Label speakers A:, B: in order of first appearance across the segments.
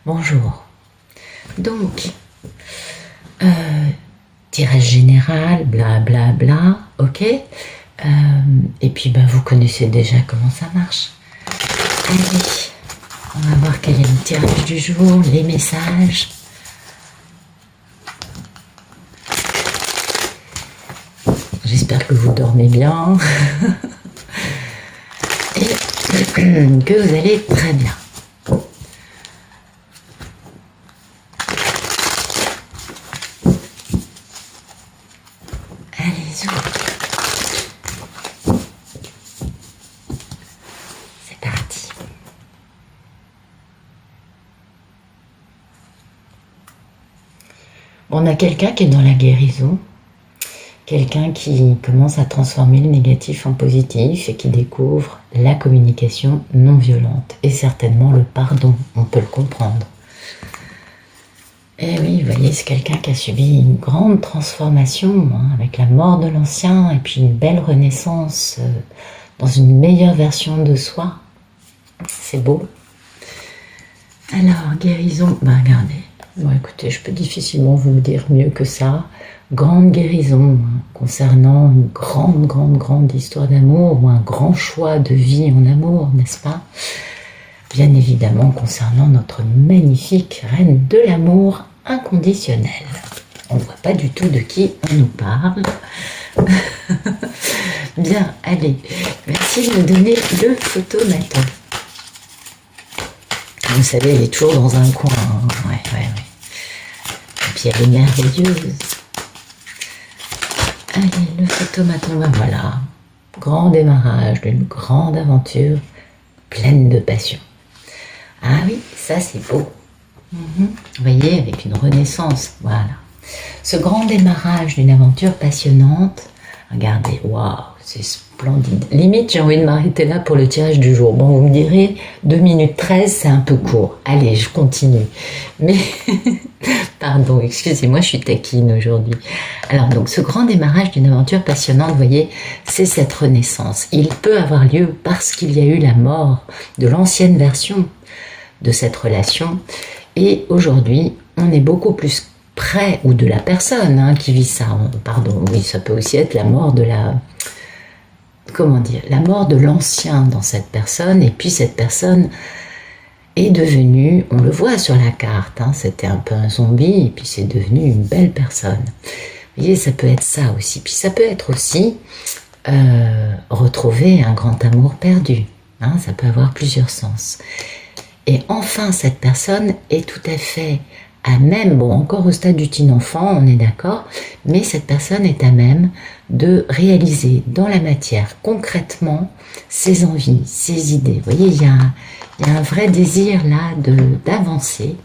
A: Bonjour. Donc, tirage général, bla bla bla, ok. Et puis, vous connaissez déjà comment ça marche. Allez, on va voir quel est le tirage du jour, les messages. J'espère que vous dormez bien et que vous allez très bien. Allez-y. C'est parti. On a quelqu'un qui est dans la guérison. Quelqu'un qui commence à transformer le négatif en positif et qui découvre la communication non violente et certainement le pardon, on peut le comprendre. Et oui, vous voyez, c'est quelqu'un qui a subi une grande transformation avec la mort de l'ancien et puis une belle renaissance dans une meilleure version de soi. C'est beau. Alors, guérison, regardez. Bon, écoutez, je peux difficilement vous dire mieux que ça. Grande guérison concernant une grande histoire d'amour ou un grand choix de vie en amour, n'est-ce pas? Bien évidemment concernant notre magnifique reine de l'amour inconditionnel. On ne voit pas du tout de qui on nous parle. Bien, allez, merci de me donner le photomaton. Vous savez, elle est toujours dans un coin. Ouais. Et puis elle est merveilleuse. Allez, le photomaton, voilà. Grand démarrage d'une grande aventure pleine de passion. Ah oui, ça c'est beau. Vous voyez, avec une renaissance, voilà. Ce grand démarrage d'une aventure passionnante, regardez, waouh, c'est splendide. Limite, j'ai envie de m'arrêter là pour le tirage du jour. Bon, vous me direz, 2 minutes 13, c'est un peu court. Allez, je continue. Mais, pardon, excusez-moi, je suis taquine aujourd'hui. Alors, donc, ce grand démarrage d'une aventure passionnante, vous voyez, c'est cette renaissance. Il peut avoir lieu parce qu'il y a eu la mort de l'ancienne version de cette relation. Et aujourd'hui, on est beaucoup plus près, ou de la personne qui vit ça. Pardon, oui, ça peut aussi être la mort de la... Comment dire? La mort de l'ancien dans cette personne. Et puis cette personne est devenue, on le voit sur la carte, c'était un peu un zombie, et puis c'est devenu une belle personne. Vous voyez, ça peut être ça aussi. Puis ça peut être aussi retrouver un grand amour perdu. Ça peut avoir plusieurs sens. Et enfin, cette personne est tout à fait à même, bon, encore au stade du teen enfant, on est d'accord, mais cette personne est à même de réaliser dans la matière, concrètement, ses envies, ses idées. Vous voyez, il y a un vrai désir là d'avancer.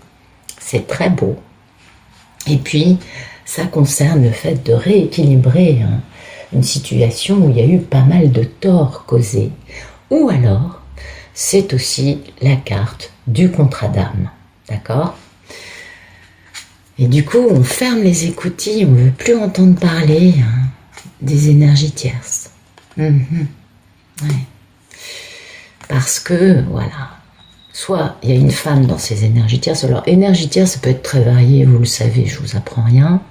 A: C'est très beau. Et puis, ça concerne le fait de rééquilibrer une situation où il y a eu pas mal de torts causés. Ou alors, c'est aussi la carte du contrat d'âme. D'accord? Et du coup, on ferme les écoutilles, on ne veut plus entendre parler des énergies tierces. Ouais. Parce que, voilà, soit il y a une femme dans ces énergies tierces. Alors, énergie tierce, ça peut être très varié, vous le savez, je vous apprends rien.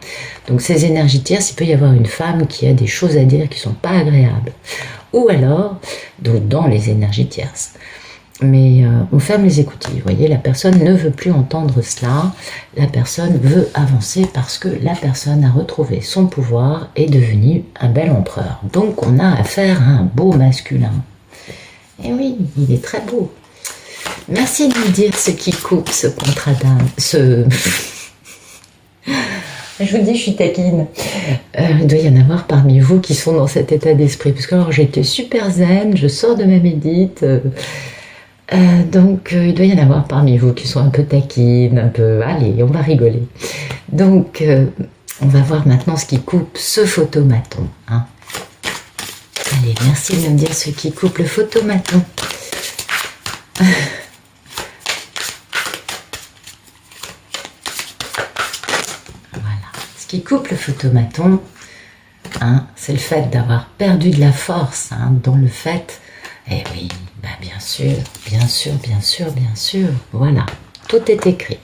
A: Donc, ces énergies tierces, il peut y avoir une femme qui a des choses à dire qui ne sont pas agréables. Ou alors, donc, dans les énergies tierces. Mais on ferme les écoutilles, vous voyez, la personne ne veut plus entendre cela, la personne veut avancer parce que la personne a retrouvé son pouvoir et est devenue un bel empereur. Donc on a affaire à un beau masculin. Et oui, il est très beau. Merci de me dire ce qui coupe ce contrat d'âme, Je vous dis, je suis taquine. Il doit y en avoir parmi vous qui sont dans cet état d'esprit. Parce que alors j'étais super zen, je sors de ma médite... donc, il doit y en avoir parmi vous qui sont un peu taquines, un peu... Allez, on va rigoler. Donc, on va voir maintenant ce qui coupe ce photomaton. Allez, merci de me dire ce qui coupe le photomaton. Voilà. Ce qui coupe le photomaton, c'est le fait d'avoir perdu de la force dans le fait... Eh oui, bien sûr, bien sûr, bien sûr, bien sûr. Voilà, tout est écrit.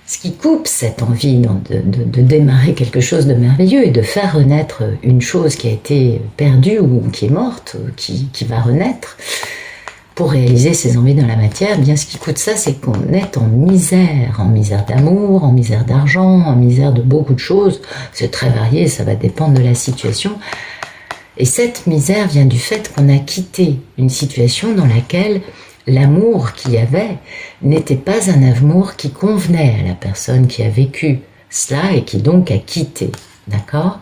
A: Ce qui coupe cette envie de démarrer quelque chose de merveilleux et de faire renaître une chose qui a été perdue ou qui est morte, qui va renaître, pour réaliser ses envies dans la matière, bien ce qui coûte ça, c'est qu'on est en misère d'amour, en misère d'argent, en misère de beaucoup de choses. C'est très varié, ça va dépendre de la situation. Et cette misère vient du fait qu'on a quitté une situation dans laquelle l'amour qu'il y avait n'était pas un amour qui convenait à la personne qui a vécu cela et qui donc a quitté. D'accord?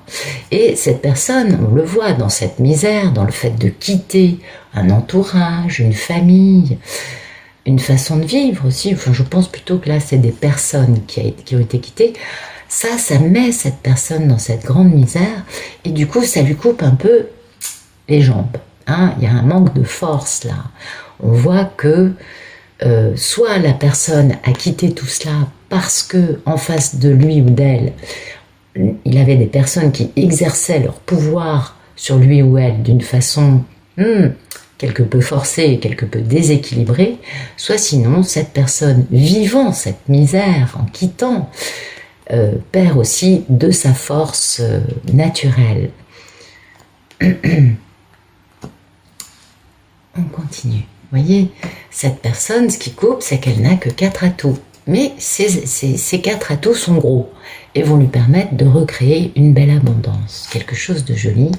A: Et cette personne, on le voit dans cette misère, dans le fait de quitter un entourage, une famille, une façon de vivre aussi. Enfin, je pense plutôt que là, c'est des personnes qui ont été quittées. Ça met cette personne dans cette grande misère et du coup, ça lui coupe un peu les jambes. Hein? Il y a un manque de force là. On voit que soit la personne a quitté tout cela parce que en face de lui ou d'elle, il avait des personnes qui exerçaient leur pouvoir sur lui ou elle d'une façon quelque peu forcée, quelque peu déséquilibrée, soit sinon cette personne vivant cette misère en quittant perd aussi de sa force naturelle. On continue. Vous voyez, cette personne, ce qui coupe, c'est qu'elle n'a que 4 atouts. Mais ces 4 atouts sont gros et vont lui permettre de recréer une belle abondance, quelque chose de joli.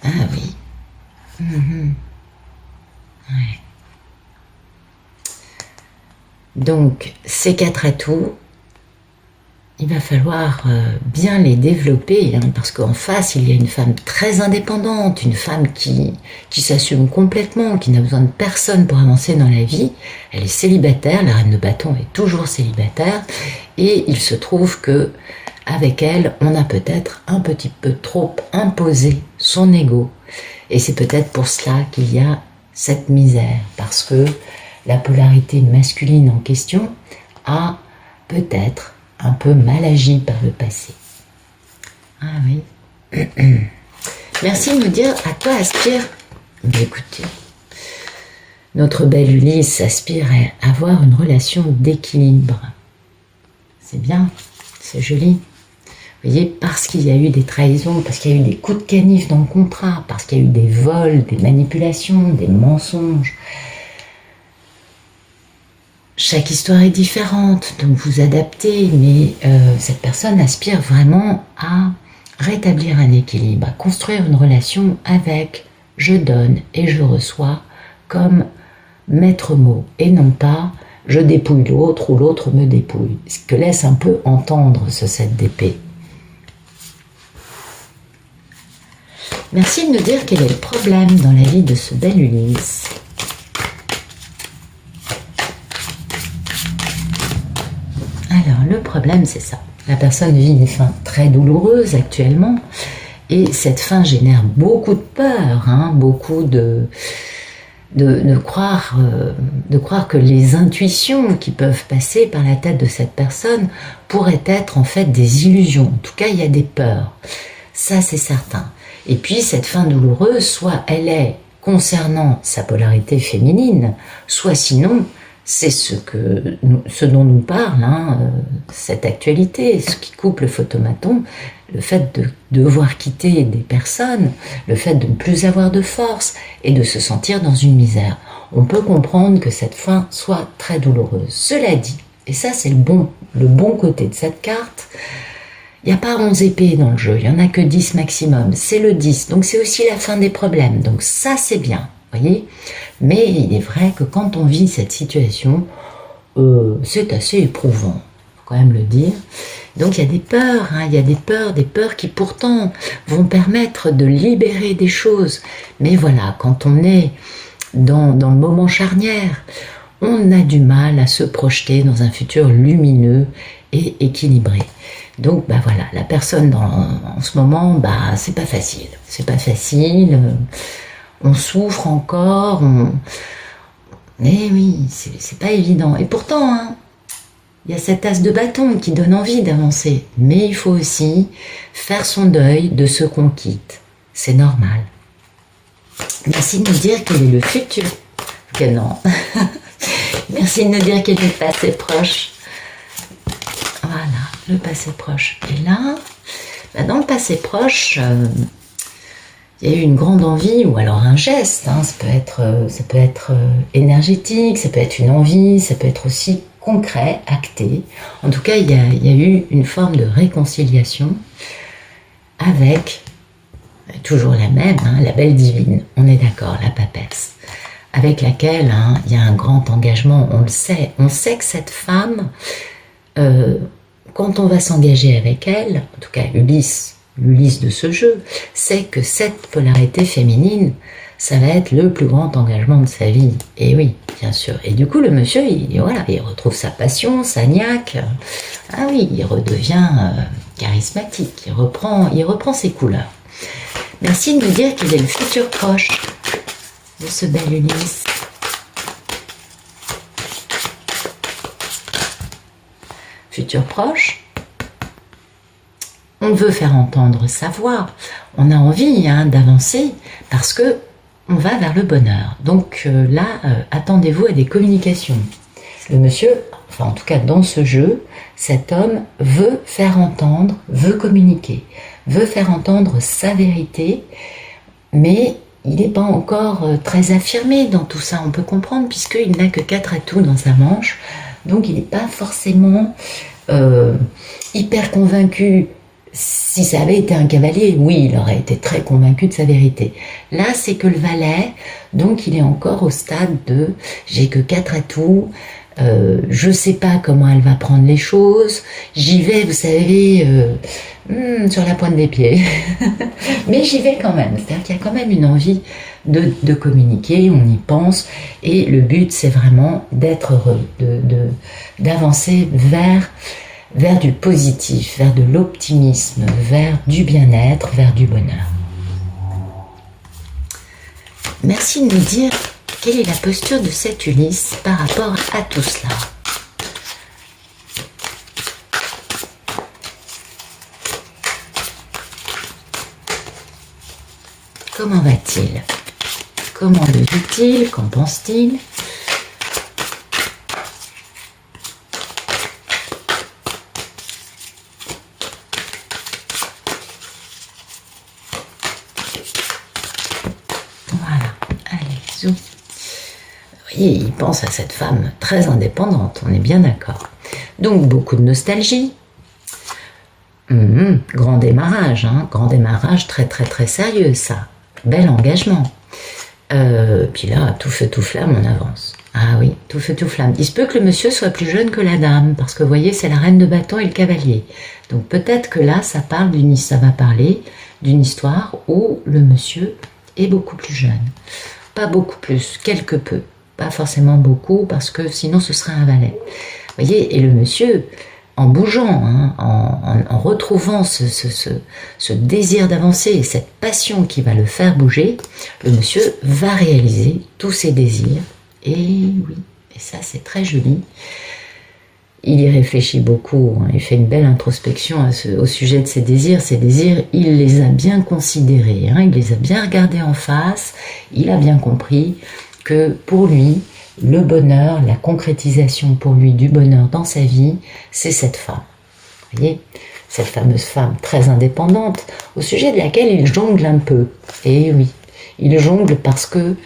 A: Ah oui. Ouais. Donc, ces 4 atouts, il va falloir bien les développer, hein, parce qu'en face, il y a une femme très indépendante, une femme qui s'assume complètement, qui n'a besoin de personne pour avancer dans la vie. Elle est célibataire, la reine de bâton est toujours célibataire, et il se trouve que avec elle, on a peut-être un petit peu trop imposé son ego. Et c'est peut-être pour cela qu'il y a cette misère, parce que la polarité masculine en question a peut-être un peu mal agi par le passé. Ah oui. Merci de me dire à quoi aspire. Écoutez, notre belle Ulysse aspire à avoir une relation d'équilibre. C'est bien, c'est joli. Vous voyez, parce qu'il y a eu des trahisons, parce qu'il y a eu des coups de canif dans le contrat, parce qu'il y a eu des vols, des manipulations, des mensonges. Chaque histoire est différente, donc vous adaptez, mais cette personne aspire vraiment à rétablir un équilibre, à construire une relation avec je donne et je reçois comme maître mot, et non pas je dépouille l'autre ou l'autre me dépouille, ce que laisse un peu entendre ce 7 d'épée. Merci de nous dire quel est le problème dans la vie de ce bel Ulysse. Alors, le problème, c'est ça. La personne vit une fin très douloureuse actuellement, et cette fin génère beaucoup de peur, hein, beaucoup de croire que les intuitions qui peuvent passer par la tête de cette personne pourraient être en fait des illusions. En tout cas, il y a des peurs. Ça, c'est certain. Et puis, cette fin douloureuse, soit elle est concernant sa polarité féminine, soit sinon, c'est ce dont nous parle cette actualité, ce qui coupe le photomaton, le fait de devoir quitter des personnes, le fait de ne plus avoir de force et de se sentir dans une misère. On peut comprendre que cette fin soit très douloureuse. Cela dit, et ça c'est le bon côté de cette carte, il n'y a pas 11 épées dans le jeu, il n'y en a que 10 maximum, c'est le 10, donc c'est aussi la fin des problèmes, donc ça c'est bien. Voyez, mais il est vrai que quand on vit cette situation, c'est assez éprouvant, faut quand même le dire. Donc il y a des peurs, hein, il y a des peurs qui pourtant vont permettre de libérer des choses. Mais voilà, quand on est dans le moment charnière, on a du mal à se projeter dans un futur lumineux et équilibré. Donc bah voilà, la personne en ce moment, bah c'est pas facile, on souffre encore, eh oui, c'est pas évident. Et pourtant, hein, il y a cet as de bâton qui donne envie d'avancer. Mais il faut aussi faire son deuil de ce qu'on quitte. C'est normal. Merci de nous dire quel est le futur. Que non. Merci de nous dire quel est le passé proche. Voilà, le passé proche est là. Dans le passé proche, il y a eu une grande envie, ou alors un geste, hein, ça peut être énergétique, ça peut être une envie, ça peut être aussi concret, acté. En tout cas, il y a eu une forme de réconciliation avec, toujours la même, hein, la belle divine, on est d'accord, la papesse, avec laquelle hein, il y a un grand engagement, on sait que cette femme, quand on va s'engager avec elle, en tout cas l'Ulysse de ce jeu, sait que cette polarité féminine, ça va être le plus grand engagement de sa vie. Et oui, bien sûr. Et du coup, le monsieur, il retrouve sa passion, sa niaque. Ah oui, il redevient charismatique. Il reprend ses couleurs. Merci de nous dire quel est le futur proche de ce bel Ulysse. Futur proche. On veut faire entendre sa voix, on a envie hein, d'avancer parce que on va vers le bonheur. Donc là, attendez-vous à des communications. Le monsieur, enfin en tout cas dans ce jeu, cet homme veut faire entendre, veut communiquer, veut faire entendre sa vérité, mais il n'est pas encore très affirmé dans tout ça, on peut comprendre, puisqu'il n'a que 4 atouts dans sa manche, donc il n'est pas forcément hyper convaincu. Si ça avait été un cavalier, oui, il aurait été très convaincu de sa vérité. Là, c'est que le valet, donc il est encore au stade de « j'ai que 4 atouts, je sais pas comment elle va prendre les choses, j'y vais, vous savez, sur la pointe des pieds. » Mais j'y vais quand même, c'est-à-dire qu'il y a quand même une envie de communiquer, on y pense, et le but, c'est vraiment d'être heureux, d'avancer vers du positif, vers de l'optimisme, vers du bien-être, vers du bonheur. Merci de nous dire quelle est la posture de cet Ulysse par rapport à tout cela. Comment va-t-il? Comment le vit-il? Qu'en pense-t-il? Vous voyez, il pense à cette femme très indépendante, on est bien d'accord. Donc beaucoup de nostalgie. Grand démarrage, hein, grand démarrage très très très sérieux ça. Bel engagement. Puis là, tout feu tout flamme, on avance. Ah oui, tout feu tout flamme. Il se peut que le monsieur soit plus jeune que la dame, parce que vous voyez, c'est la reine de bâton et le cavalier. Donc peut-être que là, ça va parler d'une histoire où le monsieur est beaucoup plus jeune. Pas beaucoup plus, quelque peu. Pas forcément beaucoup, parce que sinon ce serait un valet. Vous voyez, et le monsieur, en bougeant, hein, en retrouvant ce désir d'avancer, cette passion qui va le faire bouger, le monsieur va réaliser tous ses désirs. Et oui, et ça c'est très joli. Il y réfléchit beaucoup, hein, il fait une belle introspection au sujet de ses désirs. Ses désirs, il les a bien considérés, hein, il les a bien regardés en face, il a bien compris que pour lui, le bonheur, la concrétisation pour lui du bonheur dans sa vie, c'est cette femme. Vous voyez, cette fameuse femme très indépendante, au sujet de laquelle il jongle un peu. Et oui, il jongle parce que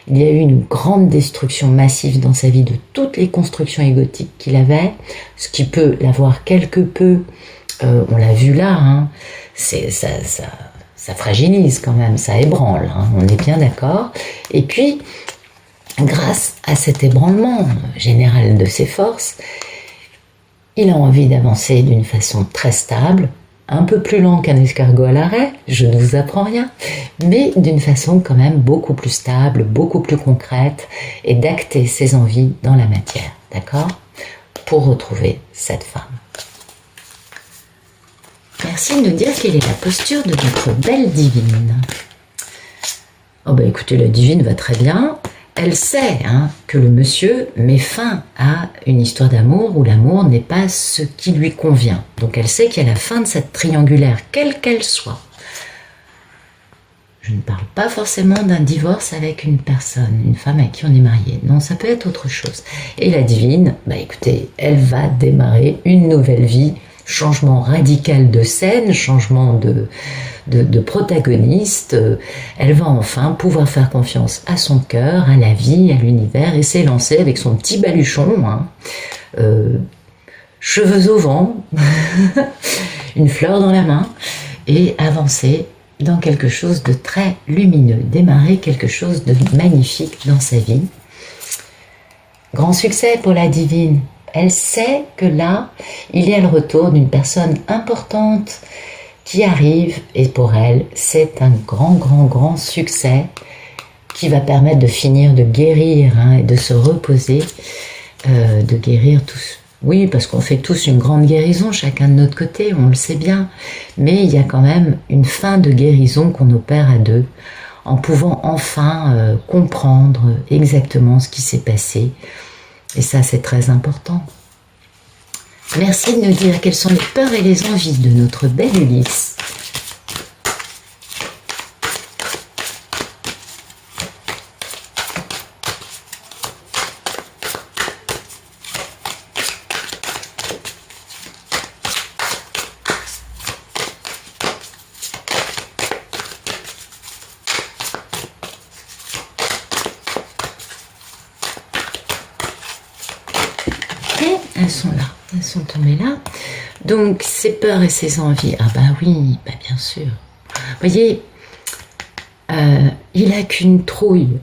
A: il y a eu une grande destruction massive dans sa vie de toutes les constructions égotiques qu'il avait, ce qui peut l'avoir quelque peu, on l'a vu là, hein, ça fragilise quand même, ça ébranle, hein, on est bien d'accord. Et puis, grâce à cet ébranlement général de ses forces, il a envie d'avancer d'une façon très stable, un peu plus lent qu'un escargot à l'arrêt, je ne vous apprends rien, mais d'une façon quand même beaucoup plus stable, beaucoup plus concrète, et d'acter ses envies dans la matière, d'accord? Pour retrouver cette femme. Merci de nous dire quelle est la posture de notre belle divine. Oh ben écoutez, la divine va très bien. Elle sait hein, que le monsieur met fin à une histoire d'amour où l'amour n'est pas ce qui lui convient. Donc elle sait qu'à la fin de cette triangulaire, quelle qu'elle soit, Je ne parle pas forcément d'un divorce avec une personne, une femme avec qui on est marié. Non, ça peut être autre chose. Et la divine, bah écoutez, elle va démarrer une nouvelle vie, changement radical de scène, changement de protagoniste. Elle va enfin pouvoir faire confiance à son cœur, à la vie, à l'univers, et s'élancer avec son petit baluchon, hein, cheveux au vent, une fleur dans la main, et avancer dans quelque chose de très lumineux, démarrer quelque chose de magnifique dans sa vie. Grand succès pour la divine. Elle sait que là, il y a le retour d'une personne importante qui arrive, et pour elle, c'est un grand succès qui va permettre de finir de guérir, hein, et de se reposer, de guérir tous. Oui, parce qu'on fait tous une grande guérison, chacun de notre côté, on le sait bien. Mais il y a quand même une fin de guérison qu'on opère à deux, en pouvant enfin comprendre exactement ce qui s'est passé. Et ça, c'est très important. Merci de nous dire quelles sont les peurs et les envies de notre belle Ulysse. Elles sont là, elles sont tombées là. Donc, ses peurs et ses envies, ah bah oui, bah bien sûr. Vous voyez, il a qu'une trouille,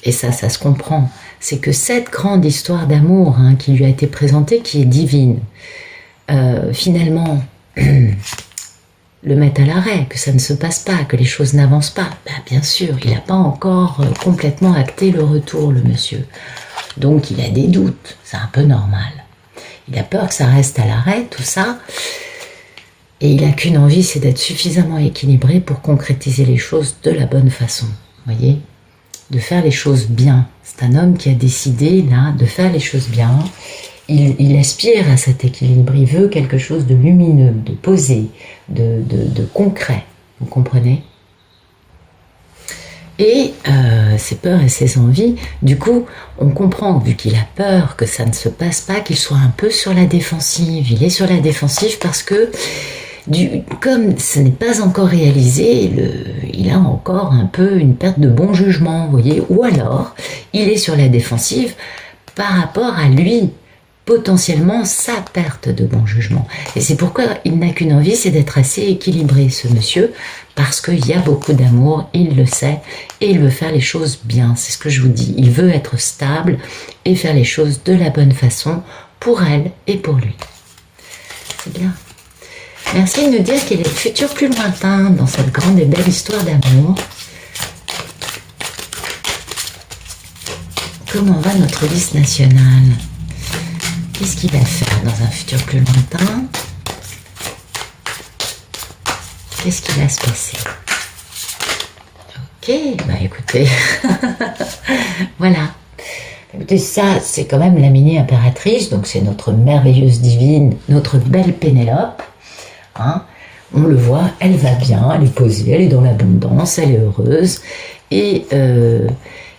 A: et ça se comprend. C'est que cette grande histoire d'amour, hein, qui lui a été présentée, qui est divine, finalement, le mettre à l'arrêt, que ça ne se passe pas, que les choses n'avancent pas. Bah bien sûr, il n'a pas encore complètement acté le retour, le monsieur. Donc, il a des doutes, c'est un peu normal. Il a peur que ça reste à l'arrêt, tout ça. Et il n'a qu'une envie, c'est d'être suffisamment équilibré pour concrétiser les choses de la bonne façon. Vous voyez ? De faire les choses bien. C'est un homme qui a décidé, là, de faire les choses bien. Il aspire à cet équilibre. Il veut quelque chose de lumineux, de posé, de concret. Vous comprenez ? Et ses peurs et ses envies, du coup, on comprend, vu qu'il a peur que ça ne se passe pas, qu'il soit un peu sur la défensive. Il est sur la défensive parce que, comme ce n'est pas encore réalisé, il a encore un peu une perte de bon jugement, vous voyez. Ou alors, il est sur la défensive par rapport à lui, potentiellement sa perte de bon jugement. Et c'est pourquoi il n'a qu'une envie, c'est d'être assez équilibré, ce monsieur, parce qu'il y a beaucoup d'amour, il le sait, et il veut faire les choses bien. C'est ce que je vous dis. Il veut être stable et faire les choses de la bonne façon pour elle et pour lui. C'est bien. Merci de nous dire qu'il y a des futurs plus lointains dans cette grande et belle histoire d'amour. Comment va notre Ulysse national ? Qu'est-ce qu'il va faire dans un futur plus lointain ? Qu'est-ce qui va se passer ? Ok, bah écoutez, voilà. Écoutez, ça, c'est quand même la mini-impératrice, donc c'est notre merveilleuse divine, notre belle Pénélope. Hein, on le voit, elle va bien, elle est posée, elle est dans l'abondance, elle est heureuse.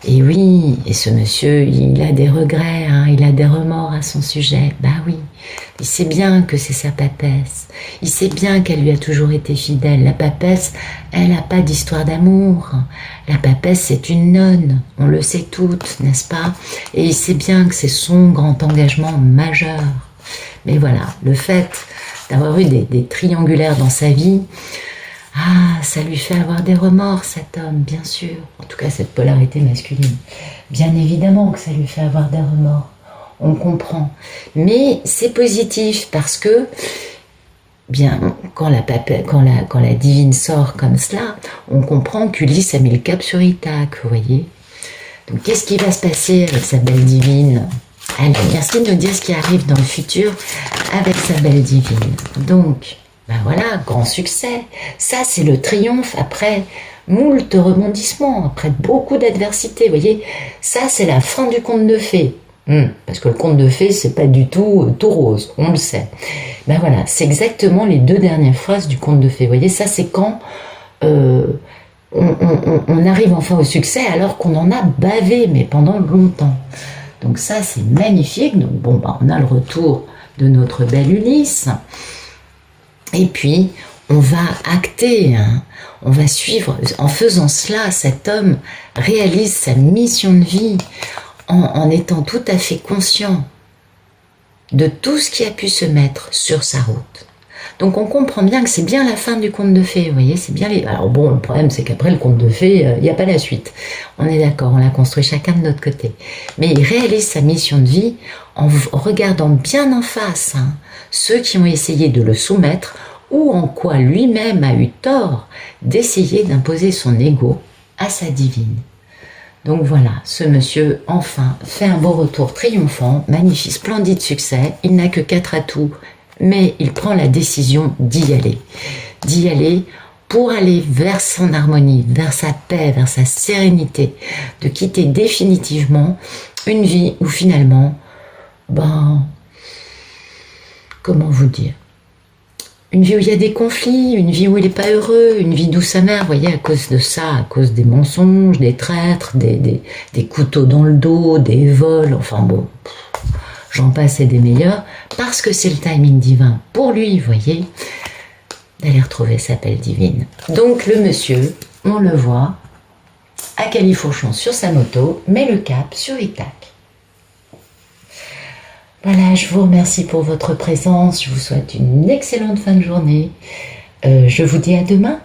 A: Et oui, et ce monsieur, il a des regrets, hein, il a des remords à son sujet. Bah oui, il sait bien que c'est sa papesse. Il sait bien qu'elle lui a toujours été fidèle. La papesse, elle n'a pas d'histoire d'amour. La papesse, c'est une nonne. On le sait toutes, n'est-ce pas? Et il sait bien que c'est son grand engagement majeur. Mais voilà, le fait d'avoir eu des triangulaires dans sa vie, ah, ça lui fait avoir des remords, cet homme, bien sûr. En tout cas, cette polarité masculine. Bien évidemment que ça lui fait avoir des remords. On comprend. Mais c'est positif parce que, bien, quand la divine sort comme cela, on comprend qu'Ulysse a mis le cap sur Ithaque, vous voyez. Donc, qu'est-ce qui va se passer avec sa belle divine? Allez, merci de nous dire ce qui arrive dans le futur avec sa belle divine. Donc, ben voilà, grand succès. Ça, c'est le triomphe après moult rebondissements, après beaucoup d'adversité. Vous voyez, ça, c'est la fin du conte de fées. Parce que le conte de fées, c'est pas du tout tout rose, on le sait. Ben voilà, c'est exactement les 2 dernières phrases du conte de fées. Vous voyez, ça, c'est quand on arrive enfin au succès alors qu'on en a bavé, mais pendant longtemps. Donc ça, c'est magnifique. Donc bon, bah, on a le retour de notre belle Ulysse. Et puis, on va acter, hein, on va suivre. En faisant cela, cet homme réalise sa mission de vie en étant tout à fait conscient de tout ce qui a pu se mettre sur sa route. Donc on comprend bien que c'est bien la fin du conte de fées, vous voyez, c'est bien les... Alors bon, le problème c'est qu'après le conte de fées, il n'y a pas la suite. On est d'accord, on l'a construit chacun de notre côté. Mais il réalise sa mission de vie en regardant bien en face, hein, ceux qui ont essayé de le soumettre ou en quoi lui-même a eu tort d'essayer d'imposer son ego à sa divine. Donc voilà, ce monsieur, enfin, fait un beau retour triomphant, magnifique, splendide succès. Il n'a que 4 atouts, mais il prend la décision d'y aller. D'y aller pour aller vers son harmonie, vers sa paix, vers sa sérénité, de quitter définitivement une vie où finalement, ben, comment vous dire, une vie où il y a des conflits, une vie où il n'est pas heureux, une vie douce amère, vous voyez, à cause de ça, à cause des mensonges, des traîtres, des couteaux dans le dos, des vols, enfin bon, j'en passe et des meilleurs, parce que c'est le timing divin pour lui, vous voyez, d'aller retrouver sa belle divine. Donc le monsieur, on le voit, à Califourchon sur sa moto, met le cap sur Itac. Voilà, je vous remercie pour votre présence, je vous souhaite une excellente fin de journée. Je vous dis à demain.